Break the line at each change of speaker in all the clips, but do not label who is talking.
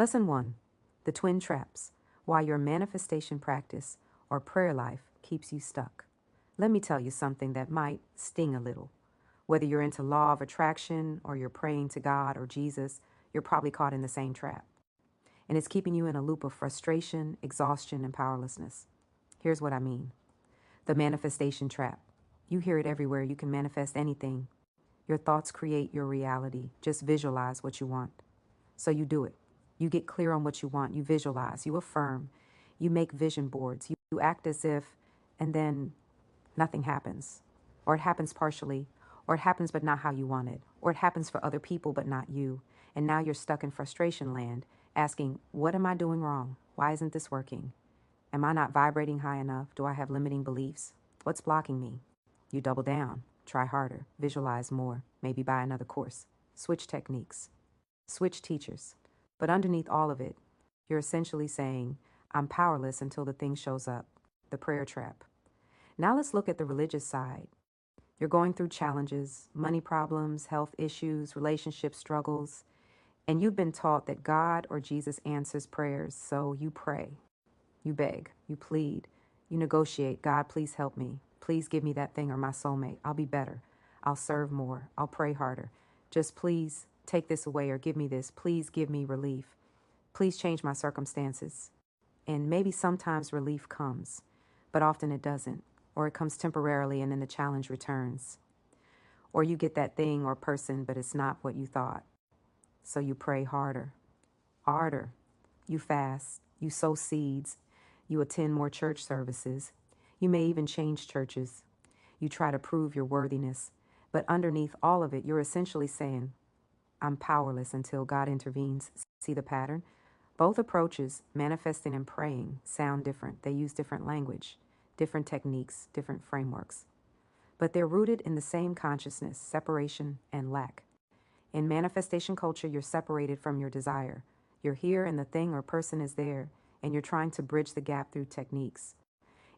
Lesson 1. The Twin Traps. Why your manifestation practice or prayer life keeps you stuck. Let me tell you something that might sting a little. Whether you're into law of attraction or you're praying to God or Jesus, you're probably caught in the same trap. And it's keeping you in a loop of frustration, exhaustion, and powerlessness. Here's what I mean. The manifestation trap. You hear it everywhere. You can manifest anything. Your thoughts create your reality. Just visualize what you want. So you do it. You get clear on what you want. You visualize. You affirm. You make vision boards. You act as if, and then nothing happens. Or it happens partially. Or it happens but not how you want it. Or it happens for other people but not you. And now you're stuck in frustration land, asking, what am I doing wrong? Why isn't this working? Am I not vibrating high enough? Do I have limiting beliefs? What's blocking me? You double down. Try harder. Visualize more. Maybe buy another course. Switch techniques. Switch teachers. But underneath all of it, you're essentially saying, I'm powerless until the thing shows up. The prayer trap. Now let's look at the religious side. You're going through challenges, money problems, health issues, relationship struggles, and you've been taught that God or Jesus answers prayers, so you pray. You beg. You plead. You negotiate. God, please help me. Please give me that thing or my soulmate. I'll be better. I'll serve more. I'll pray harder. Just please take this away or give me this. Please give me relief. Please change my circumstances. And maybe sometimes relief comes, but often it doesn't. Or it comes temporarily and then the challenge returns. Or you get that thing or person, but it's not what you thought. So you pray harder. Harder. You fast. You sow seeds. You attend more church services. You may even change churches. You try to prove your worthiness. But underneath all of it, you're essentially saying, I'm powerless until God intervenes. See the pattern? Both approaches, manifesting and praying, sound different. They use different language, different techniques, different frameworks. But they're rooted in the same consciousness, separation, and lack. In manifestation culture, you're separated from your desire. You're here and the thing or person is there, and you're trying to bridge the gap through techniques.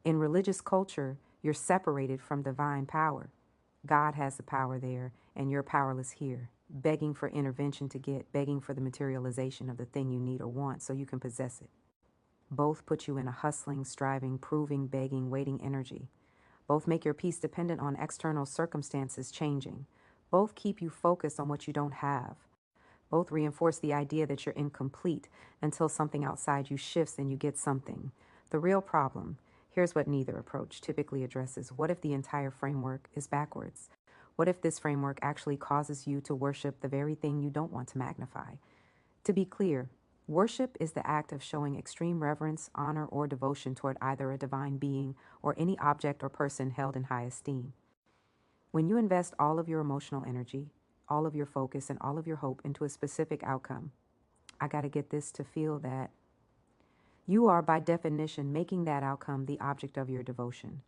In religious culture, you're separated from divine power. God has the power there, and you're powerless here, begging for intervention to get, begging for the materialization of the thing you need or want so you can possess it. Both put you in a hustling, striving, proving, begging, waiting energy. Both make your peace dependent on external circumstances changing. Both keep you focused on what you don't have. Both reinforce the idea that you're incomplete until something outside you shifts and you get something. The real problem, here's what neither approach typically addresses. What if the entire framework is backwards? What if this framework actually causes you to worship the very thing you don't want to magnify? To be clear, worship is the act of showing extreme reverence, honor, or devotion toward either a divine being or any object or person held in high esteem. When you invest all of your emotional energy, all of your focus, and all of your hope into a specific outcome, I got to get this to feel that you are, by definition, making that outcome the object of your devotion.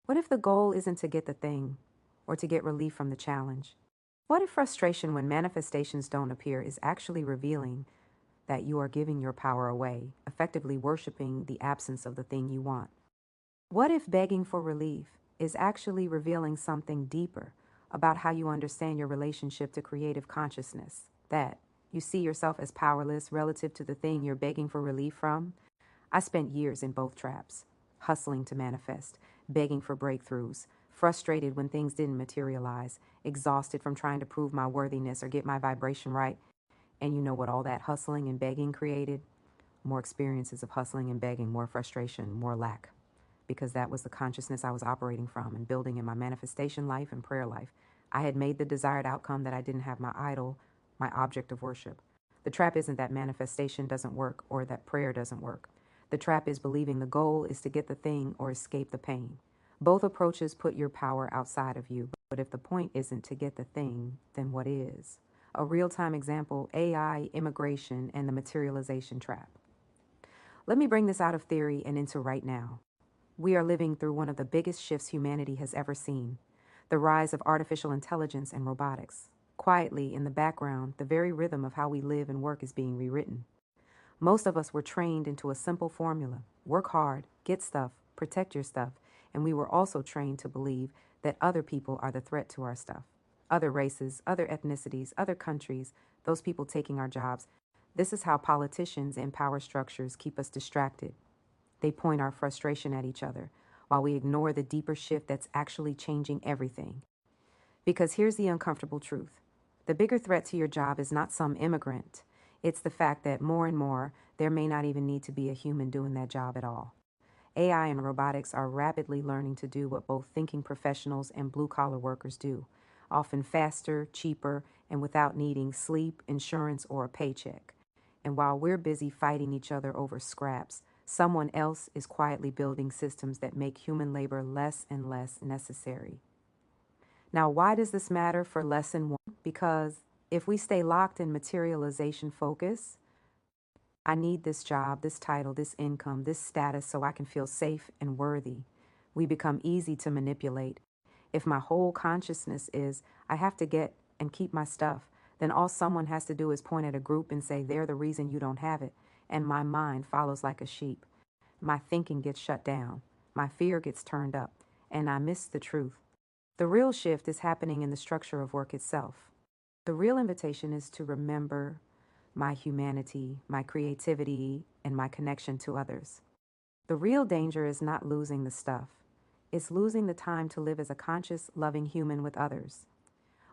What if the goal isn't to get the thing or to get relief from the challenge? What if frustration when manifestations don't appear is actually revealing that you are giving your power away, effectively worshiping the absence of the thing you want? What if begging for relief is actually revealing something deeper about how you understand your relationship to creative consciousness, that you see yourself as powerless relative to the thing you're begging for relief from? I spent years in both traps, hustling to manifest, begging for breakthroughs, frustrated when things didn't materialize, exhausted from trying to prove my worthiness or get my vibration right. And you know what all that hustling and begging created? More experiences of hustling and begging, more frustration, more lack. Because that was the consciousness I was operating from and building in my manifestation life and prayer life. I had made the desired outcome that I didn't have my idol, my object of worship. The trap isn't that manifestation doesn't work or that prayer doesn't work. The trap is believing the goal is to get the thing or escape the pain. Both approaches put your power outside of you, but if the point isn't to get the thing, then what is? A real-time example, AI, immigration, and the materialization trap. Let me bring this out of theory and into right now. We are living through one of the biggest shifts humanity has ever seen, the rise of artificial intelligence and robotics. Quietly, in the background, the very rhythm of how we live and work is being rewritten. Most of us were trained into a simple formula: work hard, get stuff, protect your stuff, and we were also trained to believe that other people are the threat to our stuff. Other races, other ethnicities, other countries, those people taking our jobs, This is how politicians and power structures keep us distracted. They point our frustration at each other while we ignore the deeper shift that's actually changing everything. Because here's the uncomfortable truth: the bigger threat to your job is not some immigrant, it's the fact that more and more, there may not even need to be a human doing that job at all. AI and robotics are rapidly learning to do what both thinking professionals and blue collar workers do, often faster, cheaper, and without needing sleep, insurance, or a paycheck. And while we're busy fighting each other over scraps, someone else is quietly building systems that make human labor less and less necessary. Now, why does this matter for lesson one? Because if we stay locked in materialization focus, I need this job, this title, this income, this status so I can feel safe and worthy, we become easy to manipulate. If my whole consciousness is, I have to get and keep my stuff, then all someone has to do is point at a group and say, they're the reason you don't have it. And my mind follows like a sheep. My thinking gets shut down. My fear gets turned up. And I miss the truth. The real shift is happening in the structure of work itself. The real invitation is to remember my humanity, my creativity, and my connection to others. The real danger is not losing the stuff. It's losing the time to live as a conscious, loving human with others.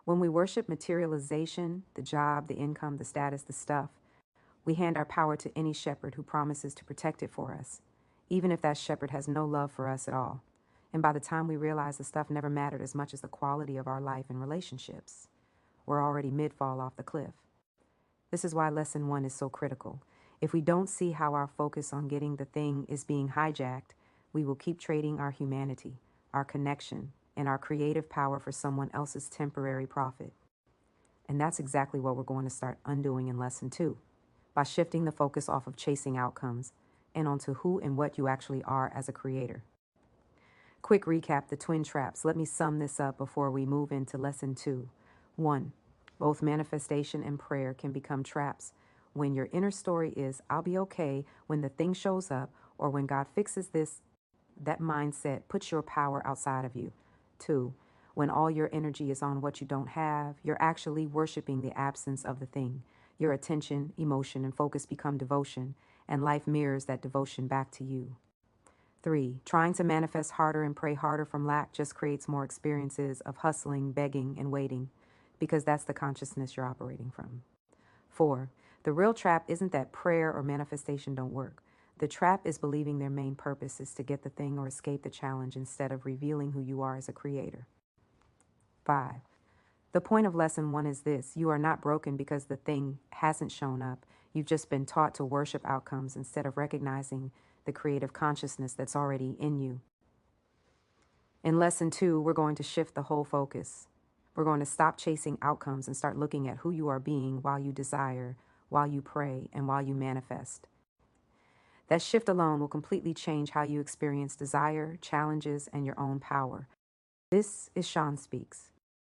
When we worship materialization, the job, the income, the status, the stuff, we hand our power to any shepherd who promises to protect it for us, even if that shepherd has no love for us at all. And by the time we realize the stuff never mattered as much as the quality of our life and relationships, we're already mid-fall off the cliff. This is why lesson one is so critical. If we don't see how our focus on getting the thing is being hijacked, we will keep trading our humanity, our connection, and our creative power for someone else's temporary profit. And that's exactly what we're going to start undoing in lesson two, by shifting the focus off of chasing outcomes and onto who and what you actually are as a creator. Quick recap: the twin traps. Let me sum this up before we move into lesson two. 1. Both manifestation and prayer can become traps when your inner story is, I'll be okay when the thing shows up, or when God fixes this. That mindset puts your power outside of you. 2. When all your energy is on what you don't have, you're actually worshiping the absence of the thing. Your attention, emotion, and focus become devotion, and life mirrors that devotion back to you. 3. Trying to manifest harder and pray harder from lack just creates more experiences of hustling, begging, and waiting, because that's the consciousness you're operating from. 4. The real trap isn't that prayer or manifestation don't work. The trap is believing their main purpose is to get the thing or escape the challenge instead of revealing who you are as a creator. 5. The point of lesson one is this: you are not broken because the thing hasn't shown up. You've just been taught to worship outcomes instead of recognizing the creative consciousness that's already in you. In lesson two, we're going to shift the whole focus. We're going to stop chasing outcomes and start looking at who you are being while you desire, while you pray, and while you manifest. That shift alone will completely change how you experience desire, challenges, and your own power. This is Sean Speaks.